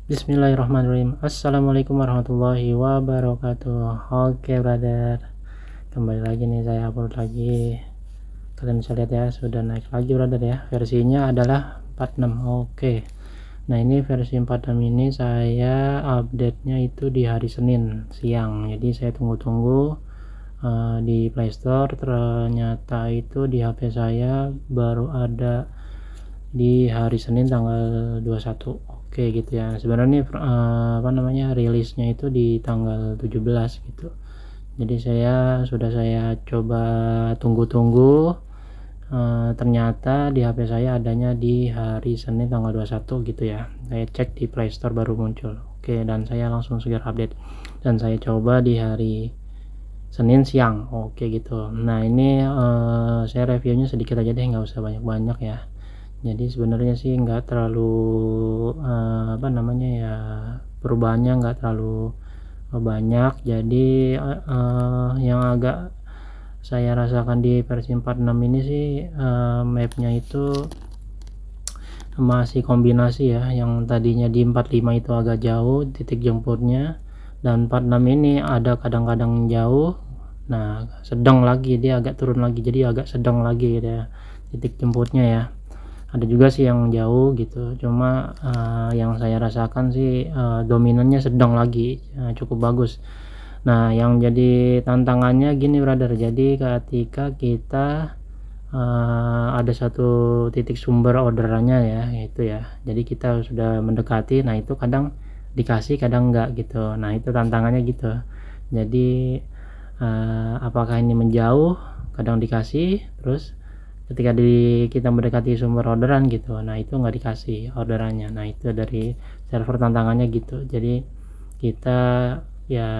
Bismillahirrahmanirrahim. Assalamualaikum warahmatullahi wabarakatuh. Oke brother, kembali lagi nih, saya upload lagi. Kalian bisa lihat ya, sudah naik lagi brother ya. Versinya adalah 46. Oke, nah ini versi 46 ini saya update nya itu di hari Senin siang. Jadi saya tunggu-tunggu di Playstore, ternyata itu di HP saya baru ada di hari Senin tanggal 21. Oke gitu ya. Sebenarnya rilisnya itu di tanggal 17 gitu. Jadi sudah saya coba tunggu-tunggu, ternyata di HP saya adanya di hari Senin tanggal 21 gitu ya. Saya cek di Playstore baru muncul. Oke, dan saya langsung segera update dan saya coba di hari Senin siang. Oke gitu. Nah ini saya reviewnya sedikit aja deh, nggak usah banyak-banyak ya. Jadi sebenarnya sih nggak terlalu perubahannya nggak terlalu banyak. Jadi yang agak saya rasakan di versi 46 ini sih, mapnya itu masih kombinasi ya. Yang tadinya di 45 itu agak jauh titik jemputnya, dan 46 ini ada kadang-kadang jauh, nah sedang lagi, dia agak turun lagi, jadi agak sedang lagi gitu ya titik jemputnya ya. Ada juga sih yang jauh gitu, cuma yang saya rasakan sih dominannya sedang lagi, cukup bagus. Nah yang jadi tantangannya gini brother, jadi ketika kita ada satu titik sumber orderannya ya, itu ya, jadi kita sudah mendekati, nah itu kadang dikasih kadang enggak gitu. Nah itu tantangannya gitu. Jadi apakah ini menjauh kadang dikasih, terus ketika kita mendekati sumber orderan gitu, nah itu nggak dikasih orderannya. Nah itu dari server tantangannya gitu. Jadi kita ya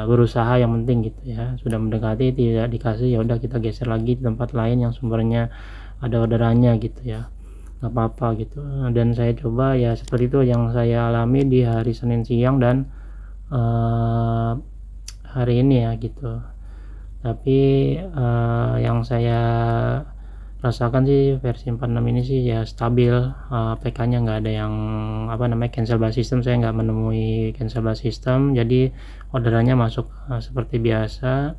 berusaha, yang penting gitu ya, sudah mendekati tidak dikasih ya udah kita geser lagi di tempat lain yang sumbernya ada orderannya gitu ya, nggak apa-apa gitu. Dan saya coba ya seperti itu yang saya alami di hari Senin siang dan hari ini ya gitu. Tapi yang saya rasakan sih versi 46 ini sih ya stabil, APK nya nggak ada yang cancel by system. Saya nggak menemui cancel by system, jadi orderannya masuk seperti biasa.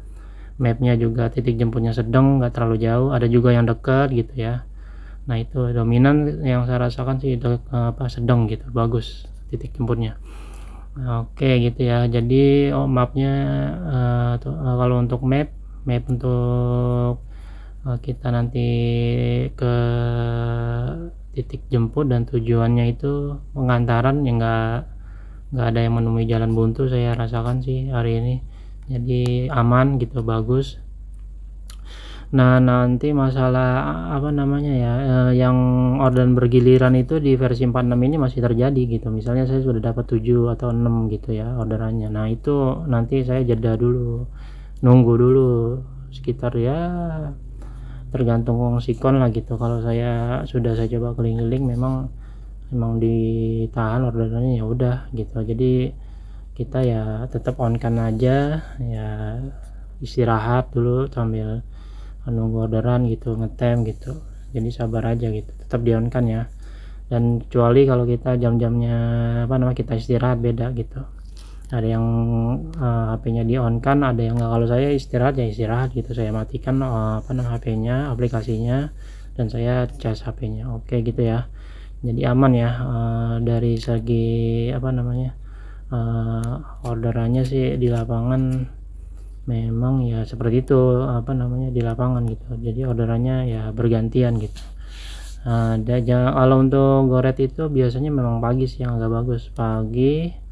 Mapnya juga titik jemputnya sedang, nggak terlalu jauh, ada juga yang dekat gitu ya. Nah itu dominan yang saya rasakan sih sedang gitu, bagus titik jemputnya. Oke gitu ya. Jadi mapnya kalau untuk map untuk kita nanti ke titik jemput dan tujuannya itu pengantaran ya, nggak ada yang menemui jalan buntu saya rasakan sih hari ini. Jadi aman gitu, bagus. Nah nanti masalah yang orderan bergiliran itu di versi 46 ini masih terjadi gitu. Misalnya saya sudah dapat 7 atau 6 gitu ya orderannya, nah itu nanti saya jeda dulu, nunggu dulu sekitar ya tergantung sikon lah gitu. Kalau saya coba keliling-keliling, memang ditahan orderannya ya udah gitu. Jadi kita ya tetap on kan aja ya, istirahat dulu sambil nunggu orderan gitu, ngetem gitu. Jadi sabar aja gitu, tetap di on kan ya. Dan kecuali kalau kita jam-jamnya kita istirahat, beda gitu. Ada yang HP-nya di on kan, ada yang nggak. Kalau saya istirahat ya istirahat gitu, saya matikan HP-nya, aplikasinya, dan saya cas HP-nya. Oke gitu ya. Jadi aman ya dari segi orderannya sih di lapangan memang ya seperti itu di lapangan gitu. Jadi orderannya ya bergantian gitu. Kalau untuk goret itu biasanya memang pagi sih yang agak bagus, pagi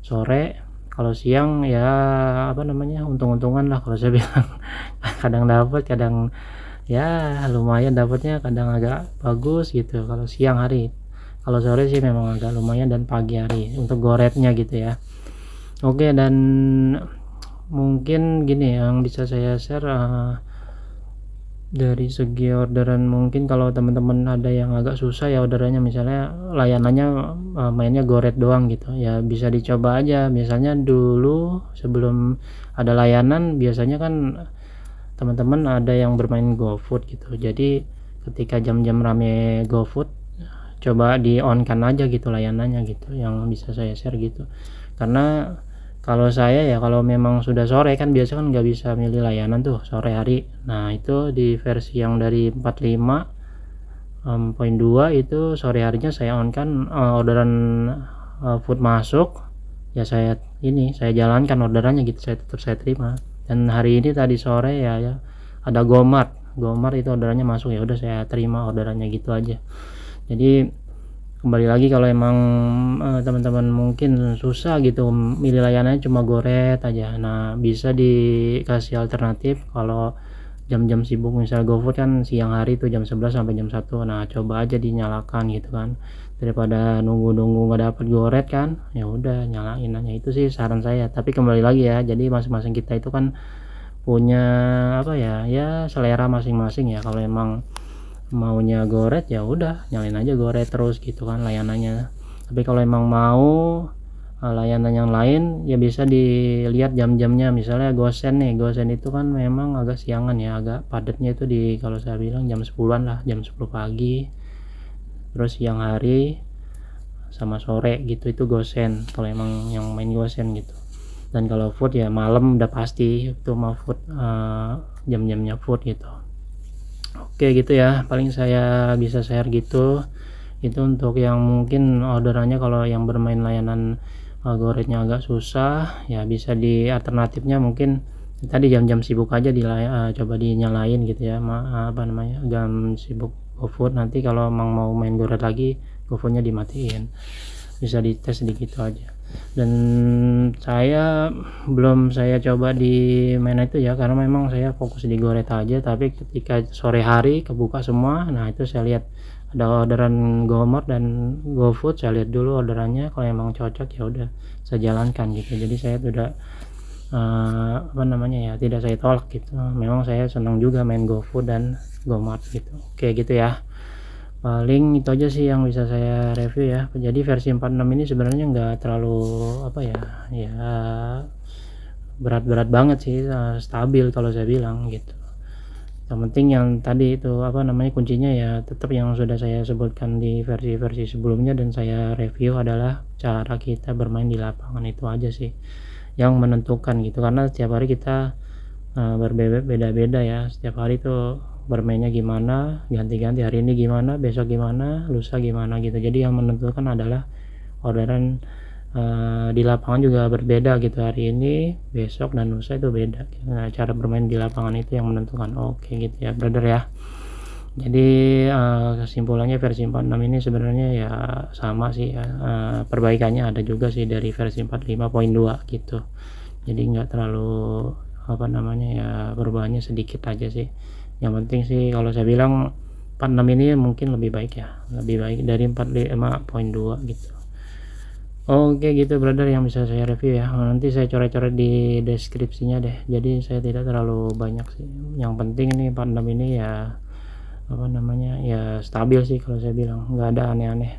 sore. Kalau siang ya untung-untungan lah kalau saya bilang. Kadang dapat, kadang ya lumayan dapatnya, kadang agak bagus gitu kalau siang hari. Kalau sore sih memang agak lumayan, dan pagi hari untuk goretnya gitu ya. Oke, dan mungkin gini yang bisa saya share dari segi orderan. Mungkin kalau teman-teman ada yang agak susah ya orderannya, misalnya layanannya mainnya goret doang gitu ya, bisa dicoba aja. Misalnya dulu sebelum ada layanan, biasanya kan teman-teman ada yang bermain GoFood gitu. Jadi ketika jam-jam rame GoFood, coba di on kan aja gitu layanannya gitu, yang bisa saya share gitu. Karena kalau saya ya kalau memang sudah sore kan biasa kan nggak bisa milih layanan tuh sore hari. Nah itu di versi yang dari 45.2 itu sore harinya saya on kan, orderan food masuk ya saya jalankan orderannya gitu, saya terima. Dan hari ini tadi sore ya ada Gomart itu orderannya masuk, ya udah saya terima orderannya gitu aja. Jadi kembali lagi kalau emang teman-teman mungkin susah gitu milih layanannya cuma Goret aja, nah bisa dikasih alternatif kalau jam-jam sibuk, misal GoFood kan siang hari tuh jam 11 sampai jam 1. Nah coba aja dinyalakan gitu kan, daripada nunggu nggak dapat Goret kan, ya udah nyalain aja. Itu sih saran saya. Tapi kembali lagi ya, jadi masing-masing kita itu kan punya apa ya selera masing-masing ya. Kalau emang maunya Goret ya udah nyalain aja Goret terus gitu kan layanannya. Tapi kalau emang mau layanan yang lain ya bisa dilihat jam-jamnya. Misalnya Gosen itu kan memang agak siangan ya, agak padatnya itu di, kalau saya bilang jam 10-an lah, jam 10 pagi, terus siang hari sama sore gitu, itu Gosen kalau emang yang main Gosen gitu. Dan kalau food ya malam udah pasti itu mau food, jam-jamnya food gitu. Oke gitu ya, paling saya bisa share gitu. Itu untuk yang mungkin orderannya kalau yang bermain layanan Goretnya agak susah ya, bisa di alternatifnya mungkin tadi jam-jam sibuk aja coba dinyalain gitu ya, apa namanya, jam sibuk GoFood. Nanti kalau emang mau main Goret lagi, GoFoodnya dimatiin, bisa dites sedikit aja. Dan saya belum coba di mana itu ya, karena memang saya fokus di Goret aja. Tapi ketika sore hari kebuka semua, nah itu saya lihat ada orderan Gomart dan GoFood, saya lihat dulu orderannya, kalau emang cocok ya udah saya jalankan gitu. Jadi saya tidak apa namanya ya, tidak saya tolak gitu. Memang saya senang juga main GoFood dan Gomart gitu. Oke gitu ya, paling itu aja sih yang bisa saya review ya. Jadi versi 46 ini sebenarnya nggak terlalu apa ya berat-berat banget sih, stabil kalau saya bilang gitu. Yang penting yang tadi itu apa namanya, kuncinya ya tetap yang sudah saya sebutkan di versi-versi sebelumnya dan saya review adalah cara kita bermain di lapangan. Itu aja sih yang menentukan gitu, karena setiap hari kita berbeda-beda ya. Setiap hari tuh bermainnya gimana, ganti-ganti, hari ini gimana, besok gimana, lusa gimana gitu. Jadi yang menentukan adalah orderan di lapangan juga berbeda gitu, hari ini, besok, dan lusa itu beda. Nah, cara bermain di lapangan itu yang menentukan. Oke gitu ya brother ya. Jadi kesimpulannya versi 46 ini sebenarnya ya sama sih ya, perbaikannya ada juga sih dari versi 45.2 gitu. Jadi nggak terlalu apa namanya ya, perubahannya sedikit aja sih. Yang penting sih kalau saya bilang 46 ini mungkin lebih baik ya, lebih baik dari 45.2 gitu. Oke gitu brother yang bisa saya review ya. Nanti saya coret-coret di deskripsinya deh, jadi saya tidak terlalu banyak sih. Yang penting ini 46 ini ya apa namanya ya stabil sih kalau saya bilang, nggak ada aneh-aneh.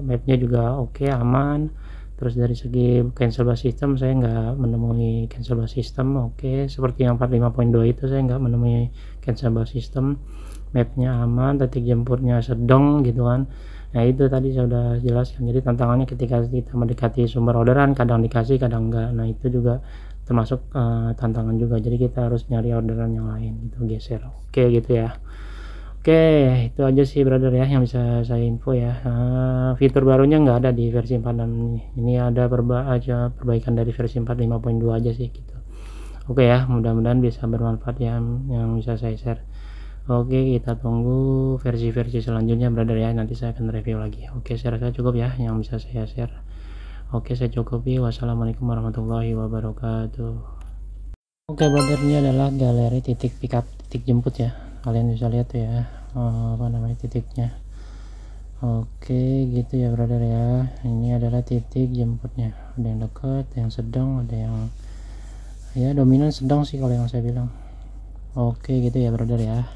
Mapnya juga oke, aman. Terus dari segi cancel bus system saya nggak menemui cancel bus system, oke. Seperti yang 45.2 itu saya nggak menemui cancel bus system. Mapnya aman, titik jemputnya sedang gitu kan. Nah itu tadi saya sudah jelaskan. Jadi tantangannya ketika kita mendekati sumber orderan, kadang dikasih kadang enggak. Nah itu juga termasuk tantangan juga, jadi kita harus nyari orderan yang lain itu, geser. Oke gitu ya. Oke itu aja sih brother ya yang bisa saya info ya. Fitur barunya nggak ada di versi 46 ini ada perbaikan dari versi 45.2 aja sih gitu. Oke ya, mudah-mudahan bisa bermanfaat ya yang bisa saya share. Oke kita tunggu versi-versi selanjutnya brother ya, nanti saya akan review lagi. Oke saya rasa cukup ya yang bisa saya share. Oke saya cukupi. Wassalamualaikum warahmatullahi wabarakatuh. Oke brother, ini adalah galeri titik pickup, titik jemput ya, kalian bisa lihat tuh ya apa namanya titiknya. Oke gitu ya brother ya, ini adalah titik jemputnya. Ada yang dekat, yang sedang, ada yang ya dominan sedang sih kalau yang saya bilang. Oke gitu ya brother ya.